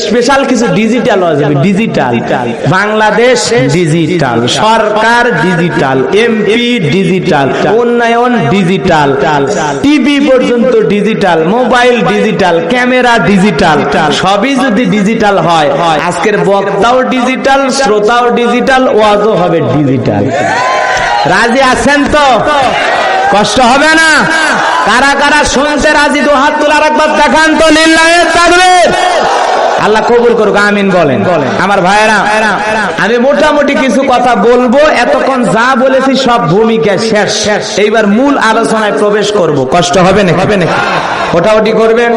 Special কিছু digital আসবে, digital Bangladesh digital, সরকার digital, MP digital, উন্নয়ন ডিজিটাল, টিভি পর্যন্ত digital, mobile digital, camera digital, সবই যদি ডিজিটাল হয়, আজকের বক্তাও ডিজিটাল, শ্রোতাও ডিজিটাল, ওয়াজও হবে ডিজিটাল। রাজি আছেন তো? কষ্ট হবে না? কারা কারা শুনতে রাজি দু হাত তোলার একবার দেখান তো, লিল্লাহি তাকবীর। আল্লাহ কবুল করুক, আমিন বলেন। আমার ভাইয়েরা, আমি মোটামুটি কিছু কথা বলবো, এতক্ষণ যা বলেছি সব ভূমিকা শেষ। এইবার মূল আলোচনায় প্রবেশ করব। কষ্ট হবে না? হবে নাকি? ওটাওটি করবেন।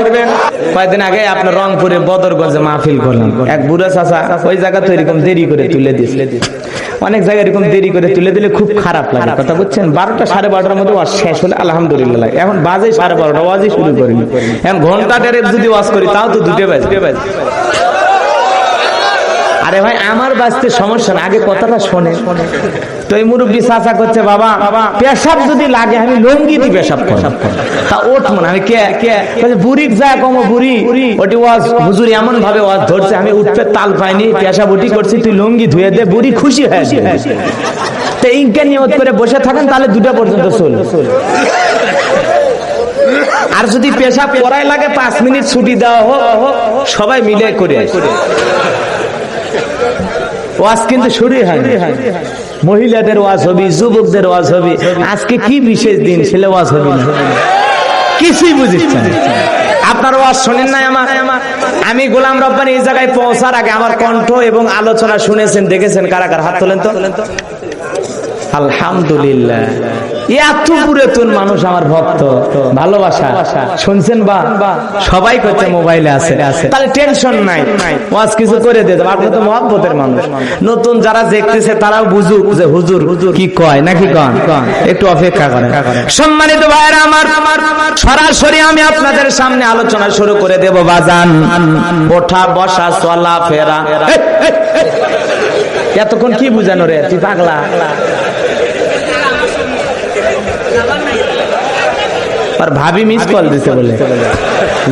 কয়েকদিন আগে আপনার রংপুরে বদরগঞ্জে মাহফিল করলাম, এক বুড়া চাচা ওই জায়গা তো এরকম দেরি করে তুলে দিয়েছিল। অনেক জায়গায় এরকম দেরি করে তুলে দিলে খুব খারাপ লাগে, কথা বুঝছেন? 12টা 12:30টার মধ্যে ওয়াজ শেষ হলে আলহামদুলিল্লাহ, এখন বাজে 12:30, ওয়াজই শুরু করিনি। এখন ঘন্টা দেড়েক যদি ওয়াজ করি তাও তো 2টা বাজে। আরে ভাই, আমার বাঁচতে সমস্যা না, আগে কথাটা শোনে। তো এই মুরব্বী চাচা করছে, বাবা পেশাব যদি লাগে আমি লঙ্গি দিয়ে পেশাব করব, তা ওঠ মনে আমি কে বুড়ির যায় কমো, বুড়ি ওটি ওয়াজ হুজুর এমন ভাবে ওয়াজ ধরছে, আমি উঠতে তাল পাইনি, পেশাব উঠি করছি, তুই লঙ্গি ধুয়ে দে, বুড়ি খুশি হয়ে যায়। তো ইনকে নিয়ত করে বসে থাকেন, তাহলে 2টা পর্যন্ত চল। আর যদি পেশাব করাই লাগে 5 মিনিট ছুটি দেওয়া হোক, সবাই মিলে করে ওয়াজ কিন্তু শুরু হয়। মহিলাদের ওয়াজ হবে, যুবকদের ওয়াজ হবে। আজকে কি বিশেষ দিন, ছেলে ওয়াজ হবে না, কিছুই বুঝছেন। আপনার ওয়াজ শোনেন নাই আমার? আমি গোলাম রব্বানী এই জায়গায় পৌঁছার আগে আমার কণ্ঠ এবং আলোচনা শুনেছেন, দেখেছেন? কারা কারা হাত তোলেন তো। আলহামদুলিল্লাহ, এত পুরাতন মানুষ আমার ভক্ত, ভালোবাসা শুনছেন বা সবাই করতে মোবাইলে আছে, তাহলে টেনশন নাই, ওয়াজ কিছু করে দিয়ে দেবো। আপনি তো মহব্বতের মানুষ, নতুন যারা দেখতেছে তারাও বুঝুক যে হুজুর কি কয় নাকি কন, একটু অপেক্ষা করেন। সম্মানিত ভাইরা আমার, সরাসরি আমি আপনাদের সামনে আলোচনা শুরু করে দেব। বাজান, ওঠা বসা চলা ফেরা, এতক্ষণ কি বুঝানো রে, তুই পাগলা? আর ভাবি মিস কল দিতে বলে,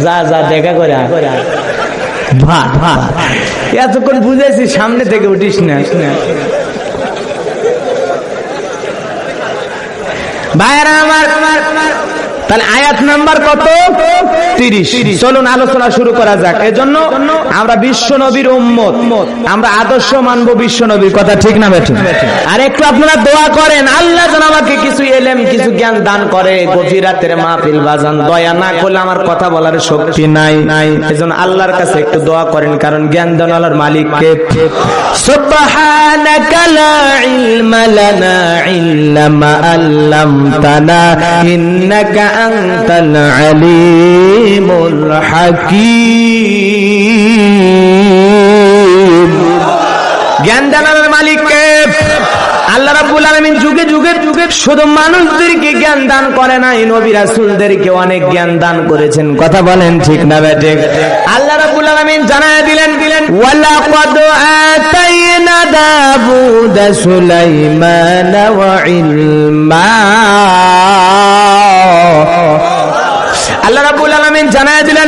যা যা দেখা করে। এতক্ষণ বুঝেছি, সামনে থেকে উঠিস না। ভাইরা আমার, তাহলে আয়াত নাম্বার কত? 30। চলুন আলোচনা শুরু করা যাক। এজন্য আমরা বিশ্ব নবীর উম্মত, আমরা আদর্শ মানবো বিশ্ব নবীর কথা, ঠিক না বেঠিক? আর একটু আপনারা দোয়া করেন, আল্লাহ যেন আমাকে কিছু এলেম, কিছু জ্ঞান দান করে। গভীর রাতের মাহফিল বাজান, দয়া না করলে আমার কথা বলার শক্তি নাই। এজন্য আল্লাহর কাছে একটু দোয়া করেন, কারণ জ্ঞান দেওয়ার মালিক কে? সুবহানাকা লা ইলমা লানা ইল্লা মা আল্লামতানা ইন্নাকা আনতাল আলিমুল হাকীম। জ্ঞান দানের মালিক কে? আল্লাহ রাব্বুল আলামিন যুগে যুগে শুধু মানুষদেরকে জ্ঞান দান করে নাই, নবী রাসূলদেরকে অনেক জ্ঞান দান করেছেন। কথা বলেন ঠিক না বেঠিক? আল্লাহ রাব্বুল আলামিন জানায় দিলেন, ওয়ালাকাদ আতাইনা দাউদা সুলাইমানা ওয়া ইলমা। আল্লাহ রাব্বুল আলামিন জানায় দিলেন,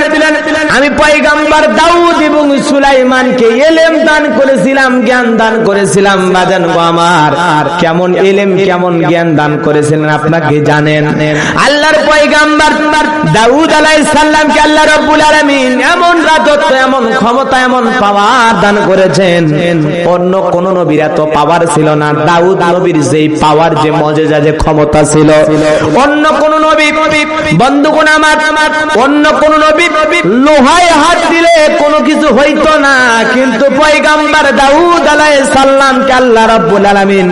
আমি পয়গম্বর দাউদ এবং সুলাইমানকে ইলম দান করেছিলাম, জ্ঞান দান করেছিলাম। বাজান গো আমার, কেমন ইলম কেমন জ্ঞান দান করেছিলেন আপনাকে জানেন? আল্লাহর পয়গম্বর দাউদ আলাইহিস সালামকে আল্লাহ রাব্বুল আলামিন এমন রাজত্ব, এমন ক্ষমতা, এমন পাওয়ার দান করেছেন, অন্য কোন নবীর এত পাওয়ার ছিল না। দাউদ নবীর যেই পাওয়ার, যে মুজিজা, যে ক্ষমতা ছিল, অন্য কোন নবী, বন্ধুগণ আমার, অন্য কোন নবী লোহায় হাত দিলে কোনো কিছু হইতো না, কিন্তু পয়গম্বর দাউদ আলাইহিস সালামকে আল্লাহ রাব্বুল আলামিন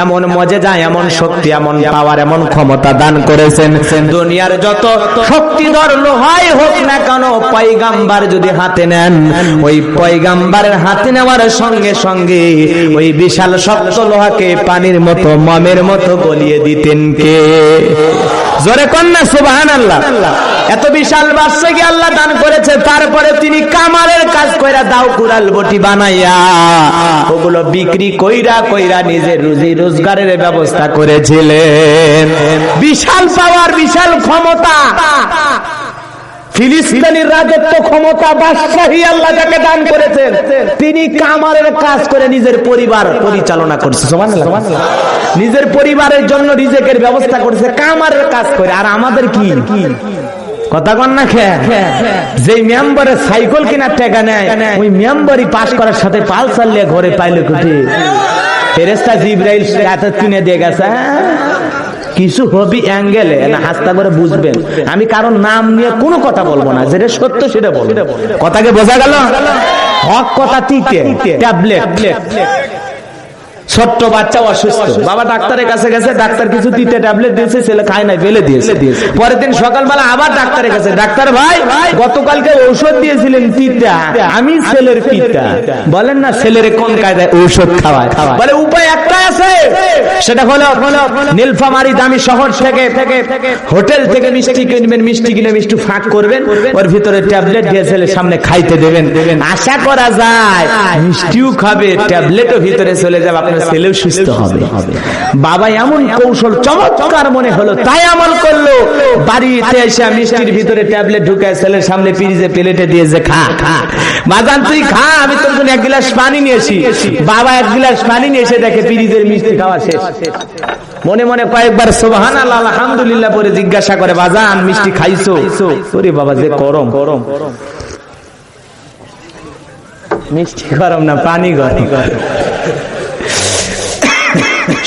এমন মুজিজা, এমন শক্তি, এমন পাওয়ার, এমন ক্ষমতা দান করেছেন। দুনিয়ার যত শক্তিধর লোহাই হোক না কেন, পয়গম্বর যদি হাতে নেন, ওই পয়গম্বরের হাতে নেওয়ার সঙ্গে সঙ্গে ওই বিশাল শক্ত লোহাকে পানির মতো, মমের মতো গলিয়ে দিতেন কে? জোরে কন্যা সুবহানাল্লাহ। এত বিশাল বাদশাহী আল্লাহ দান করেছে, তারপরে তিনি কামারের কাজ কইরা, দাও কুড়াল বটি বানাইয়া ওগুলো বিক্রি কইরা নিজের রুজি রোজগারের ব্যবস্থা করেছিলেন। বিশাল পাওয়ার, বিশাল ক্ষমতা। ফিলিস্তিনের রাজত্ব ক্ষমতা বাদশাহী আল্লাহ যাকে দান করেছেন তিনি কামারের কাজ করে নিজের পরিবার পরিচালনা করছে। সুবহানাল্লাহ। নিজের পরিবারের জন্য রিজেকের ব্যবস্থা করেছে কামারের কাজ করে। আর আমাদের কি কথা কন না খেয়ে যে মেম্বারে সাইকেল কেনার টাকা নেয় ওই মেম্বারই পাস করার সাথে পালসার নিয়ে ঘরে পাইলে কুঠি ফেরেশতা জিবরাইল রাতে কিনে দিয়ে গেছে। কিছু হবি অ্যাঙ্গেলে না হাস্তা করে বুঝবেন। আমি কারণ নাম নিয়ে কোনো কথা বলবো না, যেটা সত্য সেটা বলবো। কথাকে বোঝা গেল? হক কথা তিতে ট্যাবলেট। ছোট্ট বাচ্চা অসুস্থ, বাবা ডাক্তারের কাছে গেছে, ডাক্তার কিছু তিতে ট্যাবলেট দিয়েছে, ছেলে খায় নাই ফেলে দিয়েছে। পরের দিন সকালবেলা আবার ডাক্তারের কাছে, ডাক্তার ভাই গতকালকে ঔষধ দিয়েছিলেন তিতা, আমি ছেলের পিতা, বলেন না ছেলের কোন কায়দায় ঔষধ খাওয়ায়? বলে উপায় একটাই আছে, সেটা হলো নীলফামারী দামি শহর থেকে হোটেল থেকে মিষ্টি কিনবেন, মিষ্টি কিনে মিষ্টি ফাঁক করবেন, ওর ভিতরে ট্যাবলেট দিয়ে ছেলের সামনে খাইতে দেবেন। আশা করা যায় মিষ্টিও খাবে, ট্যাবলেটও ভিতরে চলে যাবে, আপনার ছেলেও সুস্থ হবে। বাবা এমন কৌশল চমৎকার মনে হলো, তাই আমল করলো। বাড়িতে এসে মিষ্টির ভিতরে ট্যাবলেট ঢুকায় ছেলের সামনে ফ্রিজে প্লেটে দিয়েছে, খা খা বাজান তুই খা, আমি তোর জন্য এক গ্লাস পানি নিয়ে আসি। বাবা এক গ্লাস পানি নিয়ে এসে দেখে ফ্রিজের মিষ্টি খাওয়া শেষ। মনে মনে কয়েকবার সুবহানাল্লাহ আলহামদুলিল্লাহ পরে জিজ্ঞাসা করে, বাজান মিষ্টি খাইছো? ওরে বাবা যে গরম, মিষ্টি গরম না পানি গরম।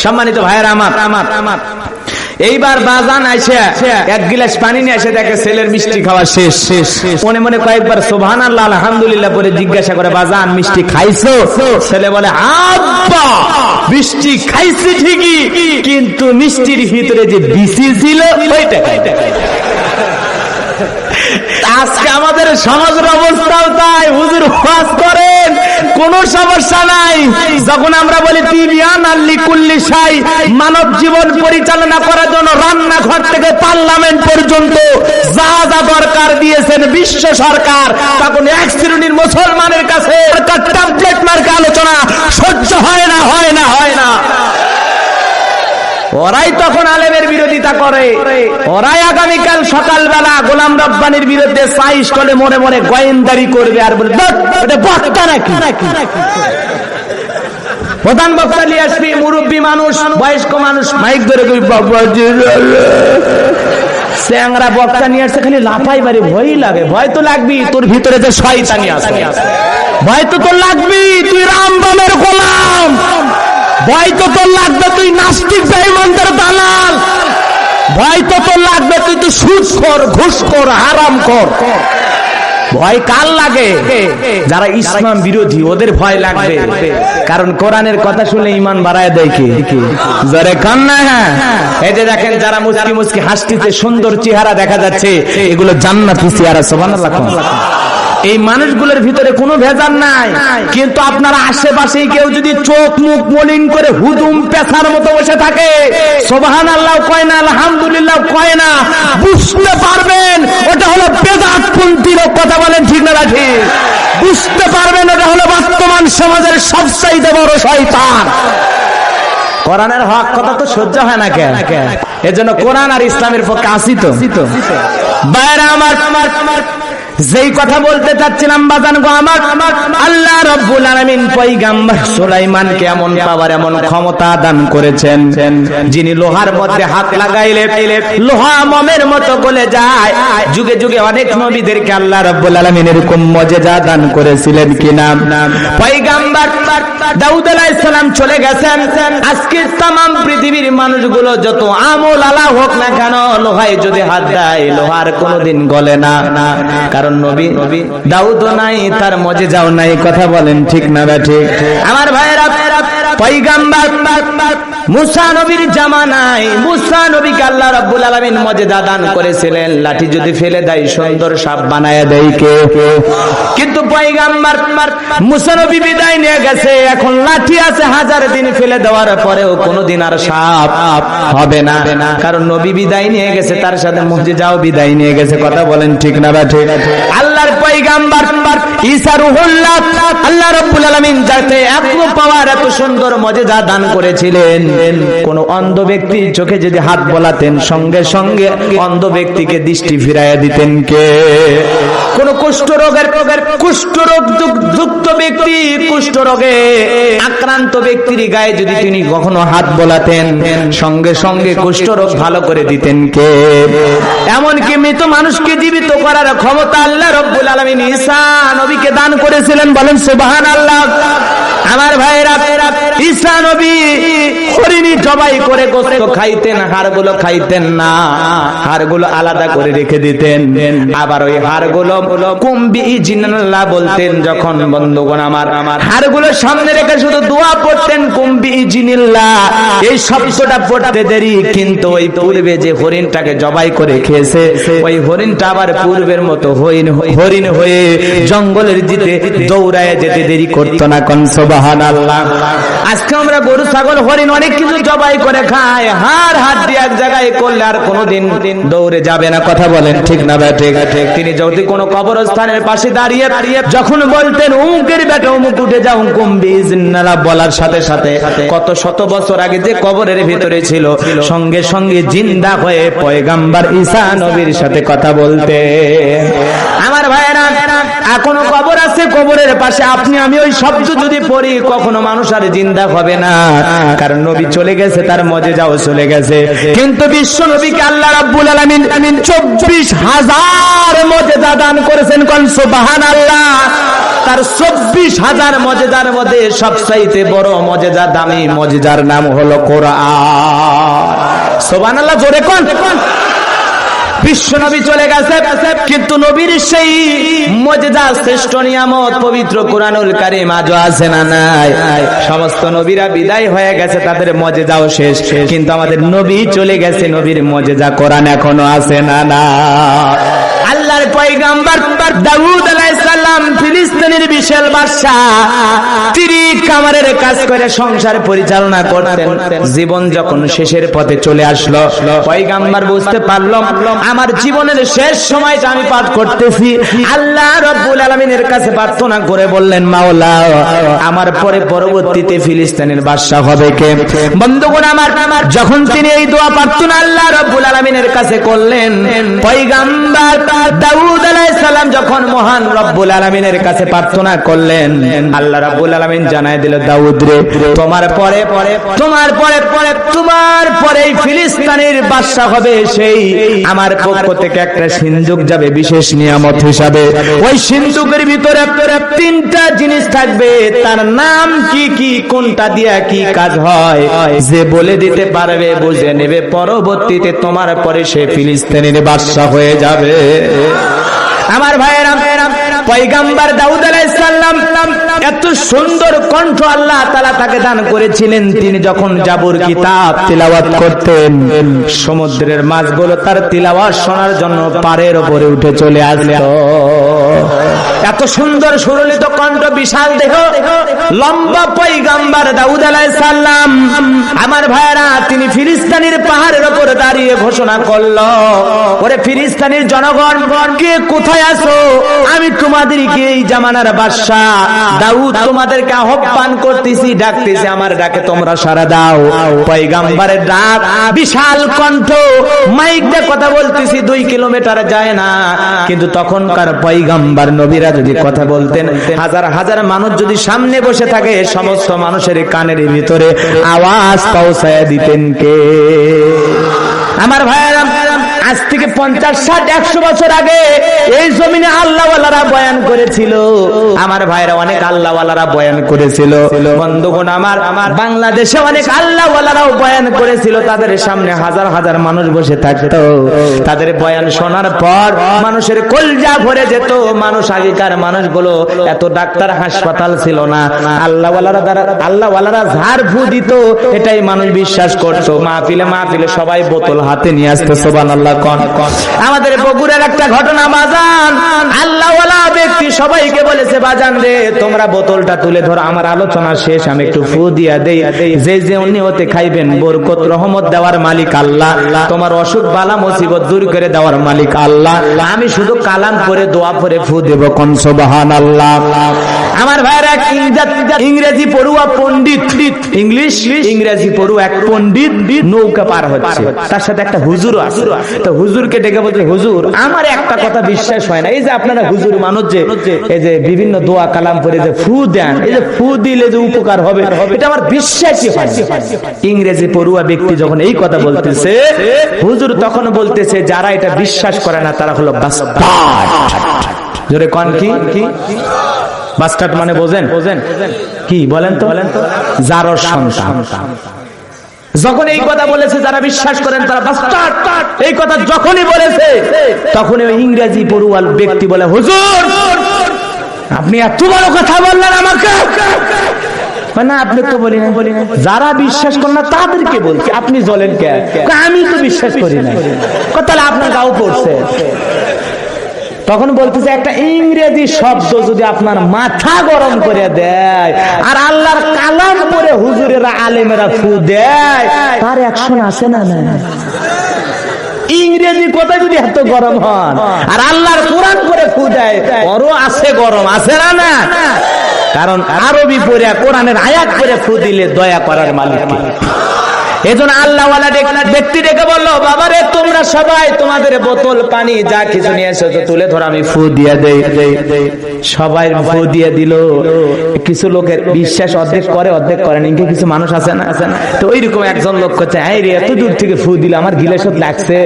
সম্মানিত ভাইয়েরা আমার, এইবার বাজান আইসে এক গিলাস পানি নিয়ে এসে দেখে ছেলের মিষ্টি খাওয়া শেষ। মনে মনে কয়েকবার সুবহানাল্লাহ আলহামদুলিল্লাহ পরে জিজ্ঞাসা করে, বাজান মিষ্টি খাইছো? ছেলে বলে, আব্বা মিষ্টি খাইছি ঠিকই, কিন্তু মিষ্টির ভিতরে যে বিচি ছিল ওইটা খাইতে। আজকে আমাদের সমাজের অবস্থাও তাই। হুজুর ওয়াজ করেন, কোন সমস্যা নাই। যখন আমরা বলি তিবিয়ান আল্লি কুল্লি শাই, মানব জীবন পরিচালনা করার জন্য রান্নাঘর থেকে পার্লামেন্ট পর্যন্ত যা যা দরকার দিয়েছেন বিশ্ব সরকার, তখন এক শ্রেণীর মুসলমানের কাছে ট্যাবলেট মার্কা আলোচনা সহ্য হয় না। ওরাই তখন আলেমের বিরোধিতা করে, ওরাই আগামীকাল সকালবেলা গোলাম রব্বানির বিরুদ্ধে চাই স্টলে মনে মনে গোয়েন্দারি করবে আর বলবে ওটা বক্তা নাকি। প্রধান বক্তা নিয়ে আসবি, মুরব্বী মানুষ, বয়স্ক মানুষ মাইক ধরে চ্যাংরা বক্তা নিয়ে আসছে, খালি লাফাই বাড়ি, ভয়ই লাগে। ভয় তো লাগবি, তোর ভিতরে যে শয়তানি আছে ভয় তো তোর লাগবি। তুই রামবামের গোলাম, ভয় তো তোর লাগবে তুই নাস্তিক বেঈমানদের দালাল, ভয় তো তোর লাগবে তুই তো সুদখোর, ঘুষখোর, হারামখোর। ভয় কার লাগে? যারা ইসলাম বিরোধী ওদের ভয় লাগবে, কারণ কোরআনের কথা শুনলে ঈমান বাড়ায় দেয়। কি জোরে কান না? এই যে দেখেন যারা মুচকি মুচকি হাসতেছে, সুন্দর চেহারা দেখা যাচ্ছে, এগুলো জান্নাতি চেহারা। সুবহানাল্লাহ। এই মানুষগুলোর ভিতরে কোনো ভেজাল নাই, কিন্তু আপনার আশেপাশে কেউ যদি চোখ মুখ মলিন করে হুদুম পেছার মতো বসে থাকে, সুবহানাল্লাহ কয় না, আলহামদুলিল্লাহ কয় না, বুঝতে পারবেন ওটা হলো বেদাতপন্থী লোক। কথা বলেন ঠিক না ঠিক? বুঝতে পারবেন ওটা হলো বর্তমান সমাজের সবচাইতে বড় শয়তান। কোরআনের হক কথা তো সহ্য হয় না কেন? এজন্য কোরআন আর ইসলামের পক্ষে আসি তো। বাইরে আমার যেই কথা বলতে চাচ্ছিলাম বাজান গো আমার, আল্লাহ রাব্বুল আলামিন পয়গম্বর সুলাইমানকে এমন পাওয়ার, এমন ক্ষমতা দান করেছেন, যিনি লোহার মধ্যে হাত লাগাইলে লোহা মোমের মতো গলে যায়। যুগে যুগে অনেক নবীদেরকে আল্লাহ রাব্বুল আলামিন এরকম মুজিজা দান করেছিলেন কিনা? পয়গম্বর দাউদ আলাইহিস সালাম চলে গেছেন, আজকে तमाम পৃথিবীর মানুষগুলো যত আমল আলা হোক না কেন, লোহায় যদি হাত দেয় লোহার কোনোদিন গলে না, কারণ নবী দাউদ নাই, তার মুজিজাও নাই। কথা বলেন ঠিক না ঠিক? আমার ভাইয়েরা, পয়গম্বর মুসা নবীর জামানায় মুসা নবীকে আল্লাহ রাব্বুল আলামিন মুজিজা দান করেছিলেন, লাঠি যদি ফেলে দেয় সুন্দর সাপ বানায় দেয় কে? কিন্তু পয়গম্বর মুসা নবী বিদায় নিয়ে গেছে, এখন লাঠি আছে, 1000 দিন ফেলে দেওয়ার পরেও কোনোদিন আর সাপ হবে না, কারণ নবী বিদায় নিয়ে গেছে, তার সাথে মুজিজাও বিদায় নিয়ে গেছে। কথা বলেন ঠিক না ঠিক? আল্লাহর পয়গম্বর ঈসা রূহুল্লাহ, আল্লাহ রাব্বুল আলামিন যাতে এত পাওয়ার, এত সুন্দর সুন্দর মজেজা দান করেছিলেন। কোন অন্ধ ব্যক্তি চোখে যদি হাত বোলাতেন সঙ্গে সঙ্গে অন্ধ ব্যক্তিকে দৃষ্টি ফিরাইয়া দিতেন কে? কোন কুষ্ঠরোগ যুক্ত ব্যক্তি, কুষ্ঠরোগে আক্রান্ত ব্যক্তির গায়ে যদি তিনি কখনো হাত বোলাতেন সঙ্গে সঙ্গে কুষ্ঠরোগ ভালো করে দিতেন কে? এমনকি মৃত মানুষকে জীবিত করার ক্ষমতা আল্লাহ রব্বুল আলামিন ঈসা নবীকে দান করেছিলেন। বলেন সুবহানাল্লাহ। আমার ভাইরা, ঈসা নবী হরিণী জবাই করে গোশত খাইতেন, হাড়গুলো খাইতেন না, হাড়গুলো আলাদা করে রেখে দিতেন। আবার ওই হাড়গুলো কুম্বি জিনাল্লাহ বলতেন। যখন বন্ধুগণ আমার হাড়গুলো সামনে রেখে শুধু দোয়া পড়তেন কুম্বি জিনিল্লাহ, এই শব্দটা পড়তে দেরি, কিন্তু ওই পূর্বে যে হরিণটাকে জবাই করে খেয়েছে ওই হরিণটা আবার পূর্বের মতো হরিণ হয়ে জঙ্গলের দিকে দৌড়ায় যেতে দেরি করতো না। কোন সুবহানাল্লাহ। আজকে আমরা গরু ছাগল হরিণ অনেক কিছু জবাই করে খাই, হাড় দিয়ে এক জায়গায় করলে আর কোনোদিন দৌড়ে যাবে না। কথা বলেন ঠিক না ভাই? ঠিক। তিনি যদি কোনো কবরস্থানের পাশে দাঁড়িয়ে যখন বলতেন উমুকের বেটা উমুক উঠে যাও কুম্বি জিন্নাল্লাহ বলার সাথে সাথে কত শত বছর আগে যে কবরের ভিতরে ছিল সঙ্গে সঙ্গে জিন্দা হয়ে পয়গাম্বার ঈসা নবীর সাথে কথা বলতে। আমার ভাইয়েরা, এখনো কবর আছে, কবরের পাশে আপনি আমি ওই শব্দ যদি পড়ি কখনো মানুষ আর জিন্দা হবে না, কারণ নবী চলে গেছে, তার মজেজাও চলে গেছে। কিন্তু বিশ্ব নবীকে আল্লাহ রাব্বুল আলামিন 24,000 মজেজা দান করেছেন। কোন সুবহানাল্লাহ। তার 24,000 মজেজার মধ্যে সবচাইতে বড় মজেজা, দামি মজেজার নাম হলো কোরআন। সুবহানাল্লাহ, জোরে কোন। বিশ্ব নবী চলে গেছে, কিন্তু নবীর সেই মজেজা শ্রেষ্ঠ নিয়ামত পবিত্র কুরআনুল কারীম আজও আছে না নাই? সমস্ত নবীরা বিদায় হয়ে গেছে, তাদের মজেজাও শেষ, কিন্তু আমাদের নবী চলে গেছে, নবীর মজেজা কোরআন এখনো আছে না না? আল্লাহর পয়গাম্বর দাউদ আলাইহিস সালাম ফিলিস্তিনের বিশাল বাদশা, তিনি কামারের কাজ করে সংসার পরিচালনা করতেন। জীবন যখন শেষের পথে চলে আসলো, পয়গাম্বর বুঝতে পারলো আমার জীবনের শেষ সময়টা আমি পার করতেছি। আল্লাহ রাব্বুল আলামিনের কাছে প্রার্থনা করে বললেন, মাওলা আমার পরে পরবর্তীতে ফিলিস্তিনের বাদশা হবে কে? বন্ধুগণ আমার, যখন তিনি এই দোয়া প্রার্থনা আল্লাহ রাব্বুল আলামিনের কাছে করলেন, পয়গাম্বর দাউদ আলাইহিস সালাম যখন মহান রব্বুল আলামিনের কাছে প্রার্থনা করলেন, আল্লাহ রাব্বুল আলামিন জানায় দিল, দাউদ রে, তোমার পরে ফিলিস্তিনের বাদশা হবে সেই আমার পক্ষ থেকে একটা সিন্ধুক যাবে বিশেষ নিয়ামত হিসাবে। ওই সিন্ধুকের ভিতরে 3টা জিনিস থাকবে, তার নাম কি কি, কোনটা দিয়া কি কাজ হয়, যে বলে দিতে পারবে, বুঝে নেবে, পরবর্তীতে তোমার পরে সে ফিলিস্তিনের বাদশা হয়ে যাবে। আমার ভাইয়েরা, পয়গাম্বর দাউদ আলাইহিস সালাম এত সুন্দর কণ্ঠ আল্লাহ তাআলা তাকে দান করেছিলেন। তিনি যখন জাবুর কিতাব তিলাওয়াত করতেন, সমুদ্রের মাছগুলো তার তিলাওয়াত শোনার জন্য পাড়ের উপরে উঠে চলে আসতো। এত সুন্দর সুরলিত কণ্ঠ, বিশাল দেহ, লম্বা পয়গাম্বর দাউদ আলাইহিস সালাম। আমার ভাইয়েরা, তিনি ফিলিস্তিনের পাহাড়ের উপর দাঁড়িয়ে ঘোষণা করলো, ওরে ফিলিস্তিনের জনগণ, কে কোথায় আছো? আমি তোমাদেরকে এই জামানার বাদশা দাউদ তোমাদেরকে আহ্বান করতেছি, ডাকতেছি, আমার ডাকে তোমরা সাড়া দাও। পয়গাম্বরের ডাক, বিশাল কণ্ঠ, মাইক দিয়ে কথা বলতেছি, 2 কিলোমিটার যায় না, কিন্তু তখনকার পয়গাম্বর নবীরা যদি কথা বলতেন, হাজার হাজার মানুষ যদি সামনে বসে থাকে, সমস্ত মানুষের কানের ভিতরে আওয়াজ পৌঁছায় দিতেন কে? আমার ভাইয়েরা, আজ থেকে 50, 60, 100 বছর আগে এই জমিনে আল্লাহওয়ালারা বয়ান করেছিল। আমার ভাইরা, অনেক আল্লাহওয়ালারা বয়ান করেছিল। বন্ধুগণ আমার, বাংলাদেশে অনেক আল্লাহওয়ালারাও বয়ান করেছিল। তাদের সামনে হাজার হাজার মানুষ বসে থাকতো, তাদের বয়ান শোনার পর মানুষের কলজা ভরে যেত। মানুষ, আগেকার মানুষগুলো, এত ডাক্তার হাসপাতাল ছিল না, আল্লাহওয়ালারা ঝাড় ফু দিত, এটাই মানুষ বিশ্বাস করতো। মাহফিলে সবাই বোতল হাতে নিয়ে আসতো। সুবহানাল্লাহ। আমাদের বগুড়ার একটা ঘটনা, বাজান আল্লাহওয়ালা ব্যক্তি সবাইকে বলেছে, বাজান রে, তোমরা বোতলটা তুলে ধরো, আমার আলোচনা শেষ, আমি একটু ফু দিয়া দেই। যে নিয়তে খাইবেন, বরকত রহমত দেওয়ার মালিক আল্লাহ, তোমার অসুখ বালা মুসিবত দূর করে দেওয়ার মালিক আল্লাহ, আমি শুধু কালাম করে দোয়া করে ফু দেব। কোন সুবহানাল্লাহ। আমার ভাইয়ের এক ইংরেজি পড়ুয়া পণ্ডিত, ইংরেজি পড়ুয়া এক পণ্ডিত নৌকা পার হচ্ছে, তার সাথে একটা হুজুর আছে। তো হুজুরকে ডেকে বলছে, হুজুর আমার একটা কথা বিশ্বাস হয় না, এই যে আপনারা হুজুর মানুষ যে এই যে বিভিন্ন দোয়া কালাম করে যে ফু দেন, এই যে ফু দিলে যে উপকার হবে, এটা আমার বিশ্বাসই হয় না। ইংরেজি পড়ুয়া ব্যক্তি যখন এই কথা বলতেছে, হুজুর তখন বলতেছে, যারা এটা বিশ্বাস করে না তারা হলো বাস্টার্ড। জোরে কোন কি বাস্টার্ড মানে বোঝেন কি বলেন তো? জারর সন্তান। যখন এই কথা বলেছে যারা বিশ্বাস করেন তারা বাস্টার্ড, এই কথা যখনই বলেছে তখনই ওই ইংরেজি পড়ুয়া ব্যক্তি বলে, হুজুর আপনি এত বড় কথা বললেন আমাকে। না আপনি তো বলি না, যারা বিশ্বাস করেন না তাদেরকে বলছি, আপনি জ্বলেন কে? আমি তো বিশ্বাস করি না। তাহলে আপনার গাও পড়ছে। তখন বলতেছে, একটা ইংরেজি শব্দ যদি আপনার মাথা গরম করে দেয় আর আল্লাহর কালাম পড়ে হুজুরেরা আলেমেরা ফু দেয়, তার অ্যাকশন আছে না? ইংরেজি কথা যদি এত গরম হন আর আল্লাহর কোরআন করে ফু দেয়, ওরও আছে গরম, আছে না? কারণ আরবি পড়ে কোরআনের আয়াত করে ফু দিলে দয়া করার মালিক। এজন্য আল্লাহওয়ালা ব্যক্তি ডেকে বললো, বাবারে তোমরা সবাই তোমাদের বোতল পানি যা কিছু নিয়ে এসেছো তুলে ধরো, আমি ফু দিয়ে দেই। সবাই ফু দিয়ে দিল। কিছু লোকের বিশ্বাস অর্ধেক করে অর্ধেক করে না, কিছু মানুষ আছে না? তো ওইরকম একজন লোক করছে, এই রে এত দূর থেকে ফু দিলে আমার গিলেশত লাগছে।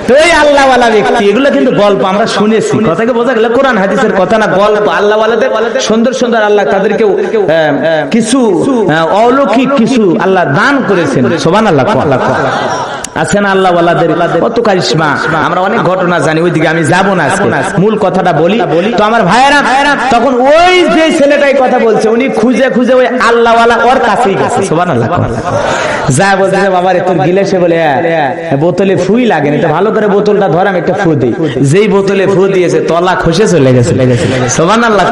তো এই আল্লাহওয়ালা ব্যক্তি, এগুলো কিন্তু গল্প আমরা শুনেছি, কথাকে বোঝা গেল কোরআন হাদিসের কথা না, গল্প। আল্লাহওয়ালাদের সুন্দর সুন্দর আল্লাহ তাদেরকে কিছু অলৌকিক কিছু আল্লাহ দান করেছেন। সুবহানাল্লাহ আছে না আল্লাহওয়ালাদের কত কারিশমা। আমরা অনেক ঘটনা জানি, ওইদিকে আমি যাব না, মূল কথাটা বলি। তো আমার ভাইয়েরা, তখন ওই যে ছেলেটাই কথা বলছে, উনি খুঁজে খুঁজে ওই আল্লাহওয়ালা ওর কাছেই গেছে। সুবহানাল্লাহ যা বলছে, বাবা রে তোর গিলেসে বলে বোতলে ফুই লাগেনি, তো ভালো করে বোতলটা ধরাম একটা ফু দিই। যেই বোতলে ফু দিয়েছে তলা খসে চলে গেছে। সুবহানাল্লাহ।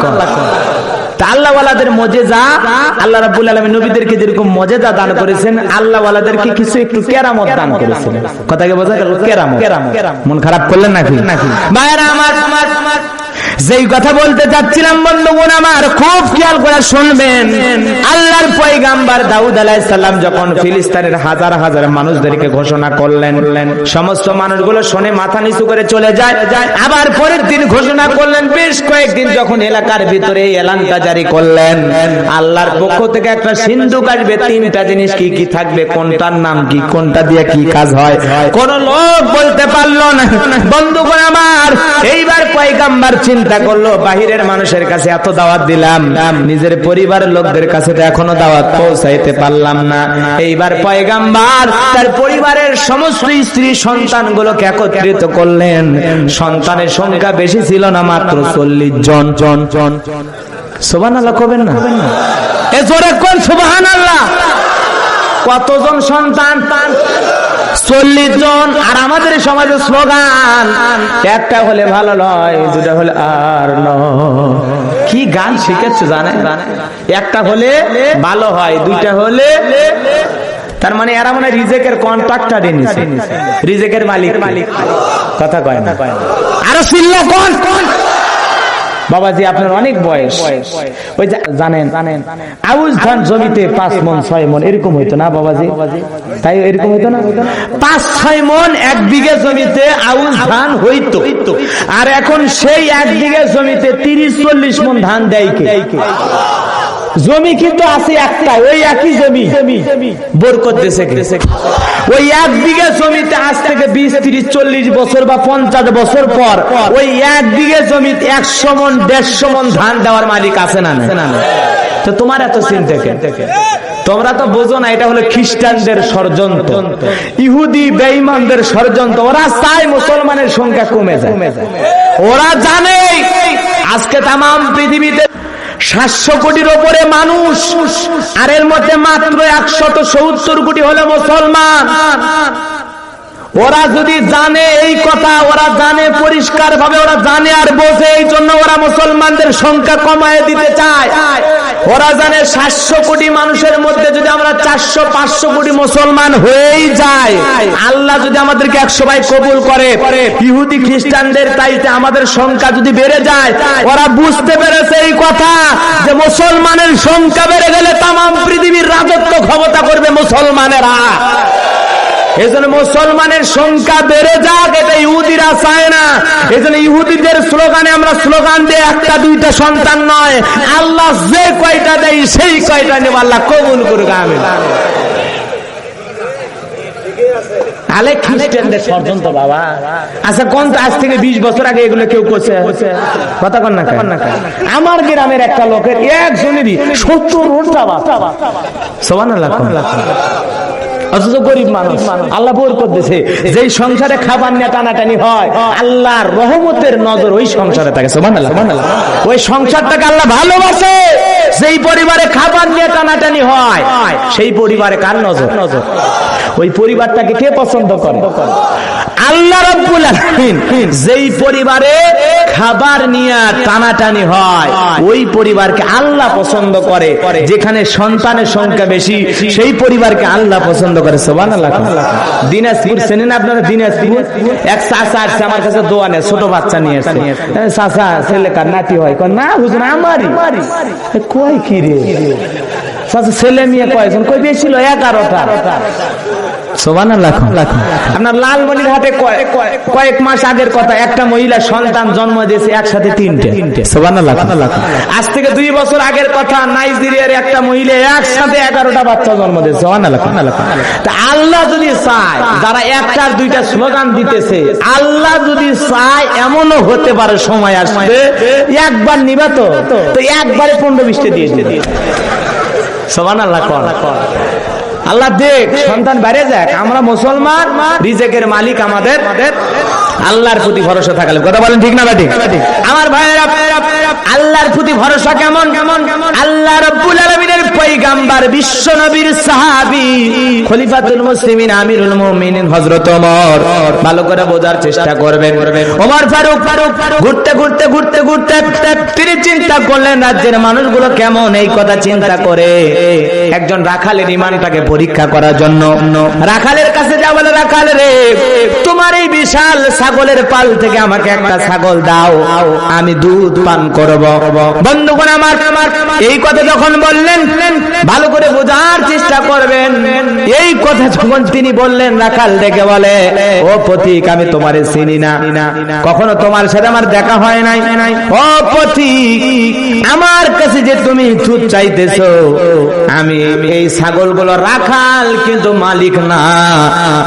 আল্লাহওয়ালাদের মজেজা, আল্লাহ রাব্বুল আলামিন নবীদেরকে যেরকম মজেজা দান করেছেন, আল্লাহওয়ালাদেরকে কিছু একটু কেরামত দান করেছেন। কথাকে বোঝা গেল? কেরামত। মন খারাপ করলেন নাকি? ভাইরা আমার, যেই কথা বলতে যাচ্ছিলাম বন্ধুগণ আমার, খুব খেয়াল করে শুনবেন। আল্লাহর পয়গাম্বার দাউদ আলাইহিস সালাম যখন ফিলিস্তিনের হাজার হাজার মানুষদেরকে ঘোষণা করলেন, সমস্ত মানুষগুলো শুনে মাথা নিচু করে চলে যায়। আবার পরের দিন ঘোষণা করলেন, বেশ কয়েকদিন যখন এলাকার ভিতরে এলানটা জারি করলেন, আল্লাহর পক্ষ থেকে একটা সিন্ধুক আসবে, তিনটা জিনিস কি কি থাকবে, কোনটার নাম কি, কোনটা দিয়ে কি কাজ হয়, কোন লোক বলতে পারলো না। বন্ধুগণ আমার, এইবার পয়গাম্বার চিন্তা করলো, বাহিরের মানুষের কাছে এত দাওয়াত দিলাম, নিজের পরিবারের লোকদের কাছে তো এখনো দাওয়াত পৌঁছাইতে পারলাম না। এইবার পয়গাম্বার তার পরিবারের সমস্ত স্ত্রী সন্তানগুলোকে একত্রিত করলেন। সন্তানের সংখ্যা বেশি ছিল না, মাত্র 40 জন। সুবহানাল্লাহ কবেন না? এ জোরে কোন সুবহানাল্লাহ। কতজন সন্তান? 40 জন। আর আমাদের সমাজে স্লোগান, একটা হলে ভালো নয়, দুটা হলে আর নয়। কি গান শিখেছো জানে? একটা হলে ভালো হয়, দুইটা হলে, তার মানে এরা মানে রিজেকের কন্ট্রাক্টর এনেছে, রিজেকের মালিক। কথা কয় না? আরো চিল্লা কোন? বাবাজি আপনার অনেক বয়স, ওই জানেন আউশ ধান জমিতে 5 মণ 6 মণ এরকম হইতো না বাবাজি? তাই এরকম হইতো না? 5-6 মণ 1 বিঘা জমিতে আউশ ধান হইতো। আর এখন সেই 1 বিঘা জমিতে 30-40 মণ ধান দেয় কে? জমি কিন্তু আছে একটা, ওই একই জমি বরকত দেশে। ওই 1 বিঘা জমিতে আজ থেকে 20-30-40 বছর বা 50 বছর পর ওই 1 বিঘা জমিতে 100 মণ 150 মণ ধান দেওয়ার মালিক আছে না? তো তোমার এত চিন্তা কেন? তোমরা তো বোঝো না, এটা হলো খ্রিস্টানদের ষড়যন্ত্র, ইহুদি বেঈমানদের ষড়যন্ত্র। ওরা চায় মুসলমানের সংখ্যা কমে যায়। ওরা জানে আজকে তাম পৃথিবীতে 700 কোটির উপরে মানুষ, আর এর মধ্যে মাত্র 170 কোটি হলো মুসলমান। ওরা যদি জানে এই কথা, ওরা জানে পরিষ্কার ভাবে, ওরা জানে আর বোঝে, এই জন্য ওরা মুসলমানদের সংখ্যা কমায় দিতে চায়। ওরা জানে 700 কোটি মানুষের মধ্যে যদি আমরা 400-500 কোটি মুসলমান হয়েই যাই, আল্লাহ যদি আমাদেরকে 100 ভাই কবুল করে, ইহুদি খ্রিস্টানদের চাইতে আমাদের সংখ্যা যদি বেড়ে যায়, ওরা বুঝতে পেরেছে এই কথা যে মুসলমানের সংখ্যা বেড়ে গেলে তাম পৃথিবীর রাজত্ব ক্ষমতা করবে মুসলমানেরা। এজন্য মুসলমানের সংখ্যা বেড়ে যাক, এটা ইহুদিরা চায় না। এজন্য ইহুদিদের স্লোগানে আমরা স্লোগান দিই, একটা দুইটা সন্তান নয়, আল্লাহ যে কয়টা দেয় সেই কয়টা নেব, আল্লাহ কবুল করুক, আমিন। আলে খ্রিস্টানদের ষড়যন্ত্র বাবা। আচ্ছা কোন আজ থেকে 20 বছর আগে এগুলো কেউ করছে? কথা কন না। আমার গ্রামের একটা লোকের একজনেরই 70টা বাচ্চা। সুবহানাল্লাহ। অথচ গরিব মানুষ, আল্লাহ বরকত দিয়েছে। যেই সংসারে খাবার নিয়ে টানাটানি হয়, আল্লাহর রহমতের নজর ওই সংসারে থাকে। সুবহানাল্লাহ। ওই সংসারটাকে আল্লাহ ভালোবাসে। যেই পরিবারে খাবার নিয়ে টানাটানি হয়, সেই পরিবারে কার নজর? ওই পরিবারটাকে কে পছন্দ করে? আল্লাহ রাব্বুল আলামিন। যেই পরিবারে খাবার নিয়ে টানাটানি হয়, ওই পরিবারকে আল্লাহ পছন্দ করে। যেখানে সন্তানের সংখ্যা বেশি, সেই পরিবারকে আল্লাহ পছন্দ করে। সুবহানাল্লাহ। দিনাজপুর চেনেন আপনারা? দিনাজপুর এক চাচা আসছে আমার কাছে দোয়া নেয়, ছোট বাচ্চা নিয়ে আসছে। চাচা ছেলে কার নাতি হয়? না হুজুর আমারই। কই কি রে চাচা, ছেলে মেয়ে কয়জন? কই বেশি ছিল 11টা। সুবহানাল্লাহ। আপনার লালমনিরহাটে কয়েক মাস আগের কথা, একটা মহিলা সন্তান জন্ম দিয়েছে একসাথে 3টে। সুবহানাল্লাহ। আজ থেকে 2 বছর আগের কথা, নাইজেরিয়ার একটা মহিলা একসাথে 11টা বাচ্চা জন্ম দিয়েছে। সুবহানাল্লাহ। তা আল্লাহ যদি চায়, যারা একটা আর দুইটা স্লোগান দিতেছে, আল্লাহ যদি চায় এমনও হতে পারে সময় আসবে একবার নিবা তো একবারে 15-20টা দিয়ে দিবে। সুবহানাল্লাহ। আল্লাহ দেখ সন্তান বেড়ে যাক, আমরা মুসলমান, রিজেকের মালিক আমাদের আল্লাহর প্রতি ভরসা থাকলে। কথা বলেন ঠিক না ঠিক? আমার ভাইয়েরা, আল্লাহর প্রতি ভরসা কেমন? আল্লাহ রাব্বুল আলামিনের পয়গাম্বর, বিশ্ব নবীর সাহাবী, খলিফাতুল মুসলিমিন, আমিরুল মুমিনিন হযরত ওমর, ভালো করে বোঝার চেষ্টা করবেন। ওমর ফারুক ঘুরতে তিনি চিন্তা করলেন রাজ্যের মানুষগুলো কেমন, এই কথা চিন্তা করে একজন রাখালের ঈমানটাকে পরীক্ষা করার জন্য রাখালের কাছে যা বলে, রাখাল রে, তোমার এই বিশাল ছাগলের পাল থেকে আমাকে একটা ছাগল দাও, আমি দুধ পান করব। বন্ধুগণ আমার, এই কথা যখন বললেন, ভালো করে বোঝার চেষ্টা করবেন। এই কথা যখন তিনি বললেন, রাখাল দেখে বলে, ও পথিক, আমি তোমারে চিনি না, কখনো তোমার সাথে আমার দেখা হয় নাই। ও পথিক, আমার কাছে যে তুমি দুধ চাইতেছো, আমি এই ছাগলগুলো রাখাল কিন্তু মালিক না,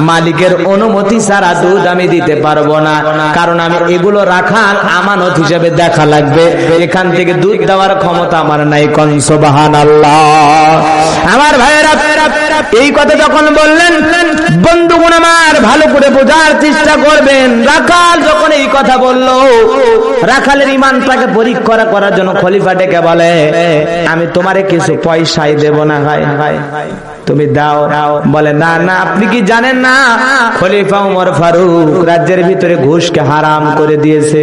মালিকের অনুমতি ছাড়া দুধ আমি দিতে পারবো না, কারণ আমি এগুলো রাখাল আমানত হিসেবে দেখা লাগবে, এখান থেকে দুধ দেওয়ার ক্ষমতা আমার নাই। কোন সুবহানাল্লাহ। আমার ভাইয়েরা, এই কথা যখন বললেন, বন্ধুগণ আমার, ভালো করে বোঝার চেষ্টা করবেন। রাখাল যখন এই কথা বলল, রাখালের ঈমানটাকে পরীক্ষা করার জন্য খলিফা ডেকে বলে, আমি তোমারে কিছু পয়সাই দেব না ভাই, তুমি দাও। বলে, না, আপনি কি জানেন না খলিফা ওমর ফারুক রাজ্যের ভিতরে ঘুষকে হারাম করে দিয়েছে,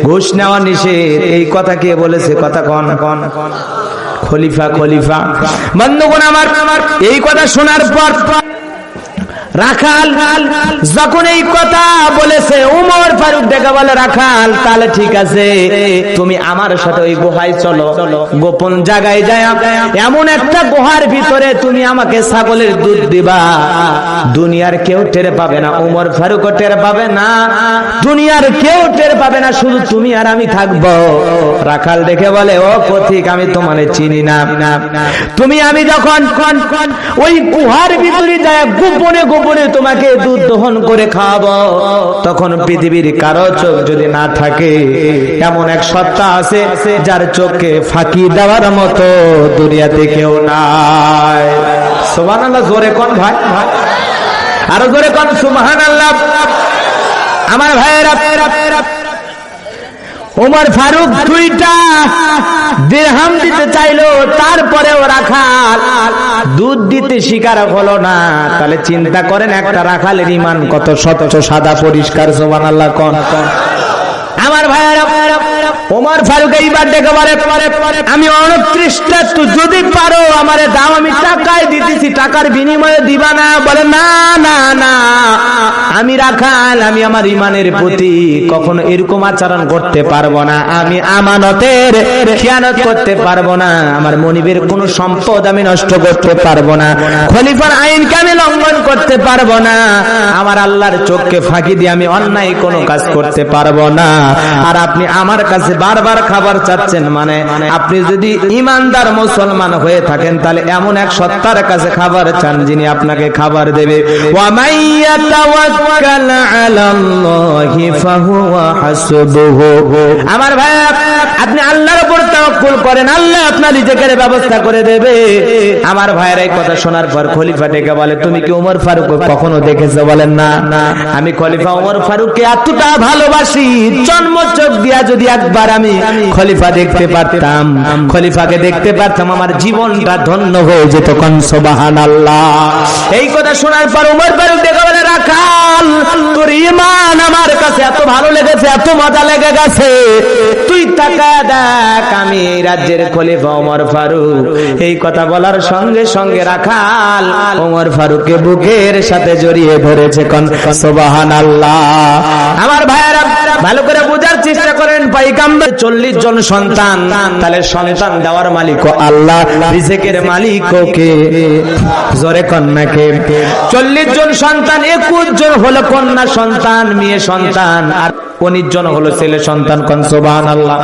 ঘুষ নেওয়া নিষেধ। এই কথা কে বলেছে? কথা কন। খলিফা। বন্ধুগণ আমার, এই কথা শোনার পর রাখাল যখন এই কথা বলেছে, ওমর ফারুক ডেকে বলে, রাখাল তাহলে ঠিক আছে, তুমি আমার সাথে ওই গুহায় চলো, গোপন জায়গায় যায়, এমন একটা গুহার ভিতরে তুমি আমাকে ছাগলের দুধ দিবা, দুনিয়ার কেউ টের পাবে না, ওমর ফারুকও টের পাবে না, দুনিয়ার কেউ টের পাবে না, শুধু তুমি আর আমি থাকবো। রাখাল দেখে বলে, ও পথিক, আমি তোমারে চিনি না, তুমি আমি যখন ওই গুহার ভিতরে যায় গোপনে তোমাকে দুধ দহন করে খাওয়াবো, তখন পৃথিবীর কারো চোখ যদি না থাকে, এমন এক সত্তা আছে যার চোখকে ফাঁকি দেওয়ার মতো দুনিয়াতে কেউ নাই। সুবহানাল্লাহ। জোরে কোন ভাই, আরো জোরে কোন সুবহানাল্লাহ। আমার ভাইয়েরা, ওমর ফারুক 2টা দিরহাম দিতে চাইলো, তারপরেও রাখাল দুধ দিতে স্বীকার হলো না। তাহলে চিন্তা করেন, একটা রাখালের ঈমান কত স্বচ্ছ, সাদা, পরিষ্কার। সুবহানাল্লাহ। কোন আমার ভাইয়েরা, ওমর ফারুক এইবার ডেকে বলে, আমি 29টা তো যদি পারো আমারে দাও, আমি টাকায় দিতেছি, টাকার বিনিময়ে দিবা না? বলে না না না, আমি রাখাল, আমি আমার ইমানের প্রতি কখনো এরকম আচরণ করতে পারবো না, আমি আমানতের খেয়ানত করতে পারবো না, আমার মনিবের কোনো সম্পদ আমি নষ্ট করতে পারবো না, খলিফার আইনকে আমি লঙ্ঘন করতে পারবো না, আমার আল্লাহর চোখকে ফাঁকি দিয়ে আমি অন্যায় কোনো কাজ করতে পারবো না। আর আপনি আমার কাছে বারবার খাবার চাচ্ছেন, মানে আপনি যদি ইমানদার মুসলমান হয়ে থাকেন তাহলে এমন এক সত্তার কাছে খাবার চান যিনি আপনাকে খাবার দেবে। ওয়া মাইয়াতাওয়াক্কাল আলাল্লাহি ফাহুয়া হাসবুহু। আমার ভাই, আপনি আল্লাহর উপর তাওয়াক্কুল করেন, আল্লাহ আপনার রিজিকের ব্যবস্থা করে দেবে। আমার ভাইয়ের এই কথা শোনার পর খলিফা ডেকে বলে, তুমি কি ওমর ফারুক কখনো দেখেছো? বলেন না না, আমি খলিফা ওমর ফারুককে এতটা ভালোবাসি, জন্ম চোখ দিয়া যদি একবার আমি খলিফা দেখতে পারতাম, খলিফাকে দেখতে পারতাম, আমার জীবনটা ধন্য হয়ে যেত। কোন সুবহানাল্লাহ। এই কথা শোনার পর ওমর ফারুক ডেকে বলে, রাখাল, তোর ঈমান আমার কাছে এত ভালো লেগেছে, এত মজা লেগে গেছে, তুই তাকায় দেখ আমি এই রাজ্যের খলিফা ওমর ফারুক। এই কথা বলার সঙ্গে সঙ্গে রাখাল ওমর ফারুককে বুকের সাথে জড়িয়ে ধরেছে। কোন সুবহানাল্লাহ। আমার ভাইয়েরা ভালো করে বোঝার চেষ্টা করেন, পয়গম্বর 40 জন সন্তান, তাহলে সন্তান দেওয়ার মালিক আল্লাহ, রিজিকের মালিক কে? জোরে কন্যাকে। 40 জন সন্তান, 21 জন হলো কন্যা সন্তান, মেয়ে সন্তান, আর 19 জন হলো ছেলে সন্তান। কোন সুবহানাল্লাহ।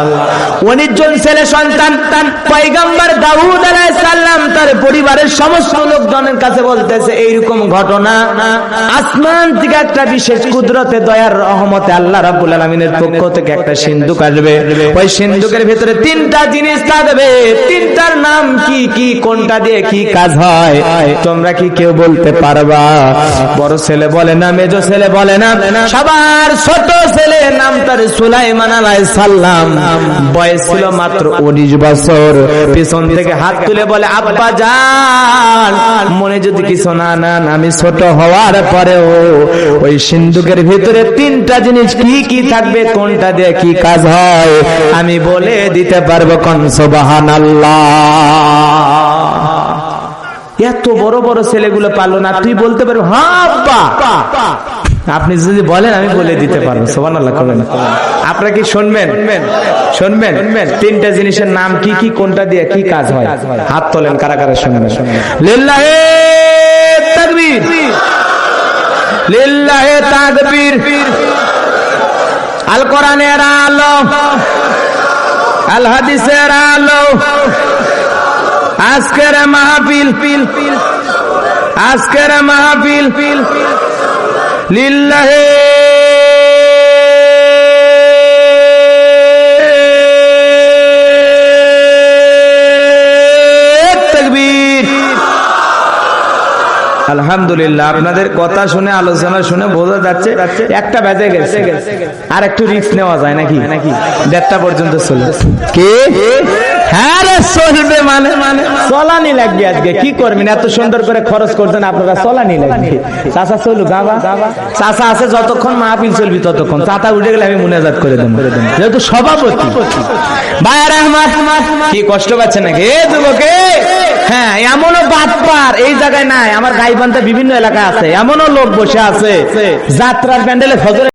19 জন ছেলে সন্তান। পয়গম্বর দাউদ আলাইহিস সালাম তার পরিবারের সমস্ত লোকজনের কাছে বলতেছে, এইরকম ঘটনা, আসমান থেকে একটা বিশেষ কুদরতে দয়ার রহমতে আল্লাহ রাব্বুল আলামিনের পক্ষ থেকে একটা সিন্ধুক আসবে, ওই সিন্ধুকের ভিতরে 3টা জিনিস থাকবে, 3টার নাম কি কি, কোনটা দিয়ে কি কাজ হয়, তোমরা কি কেউ বলতে পারবা? বড় ছেলে বলে না, মেজো ছেলে বলে না, সবার ছোট ছেলে, নাম তার সুলাইমান আলাইহিস সালাম, বয়স ছিল মাত্র 19 বছর। পিছন থেকে হাত তুলে বলে, আব্বা জান, মনে যদি কিছু না নেন, আমি ছোট হওয়ার পরেও ওই সিন্ধুকের ভিতরে 3টা জিনিস কি কি থাকবে, কোনটা দিয়ে কি কাজ হয়, আমি বলে দিতে পারবো। কোন সুবহানাল্লাহ। এত বড় বড় ছেলেগুলো পারলো না, তুই বলতে পারবি? হ্যাঁ আব্বা, আপনি যদি বলেন আমি বলে দিতে পারবো। সুবহানাল্লাহ করবেন। আপনারা কি শুনবেন? শুনবেন? 3টা জিনিসের নাম কি কি, কোনটা দিয়ে কি কাজ হয়? হাত তোলেন কারা কারা শুনবেন। লিল্লাহে তাকবীর, লিল্লাহে তাকবীর। আল কোরআনের আলো, আল হাদিসের আলো, আজকের মাহফিল, আজকের মাহফিল লিল্লাহে তাকবীর। আলহামদুলিল্লাহ, আপনাদের কথা শুনে, আলোচনা শুনে বোঝা যাচ্ছে একটা বেজে গেছে, আর একটু রিস্ক নেওয়া যায় নাকি? 1:30 পর্যন্ত চলে কি? হ্যাঁ রে, চলবে, মানে চলানি লাগবে। আজকে কি করবেন? এত সুন্দর করে খরচ করছেন আপনারা, চলানি লাগবে। চাচা চলুক, চাচা আছে যতক্ষণ মাহফিল চলবি ততক্ষণ, চাচা উঠে গেলে আমি মুনাজাত করে দেব, যেহেতু সভাপতি। ভাইরা আমার, কি কষ্ট পাচ্ছে নাকি এ যুবকে? হ্যাঁ, এমনও বাটপার এই জায়গায় নাই, আমার গাইবান্ধা বিভিন্ন এলাকায় আছে, এমনও লোক বসে আছে যাত্রার প্যান্ডেলে ফজরের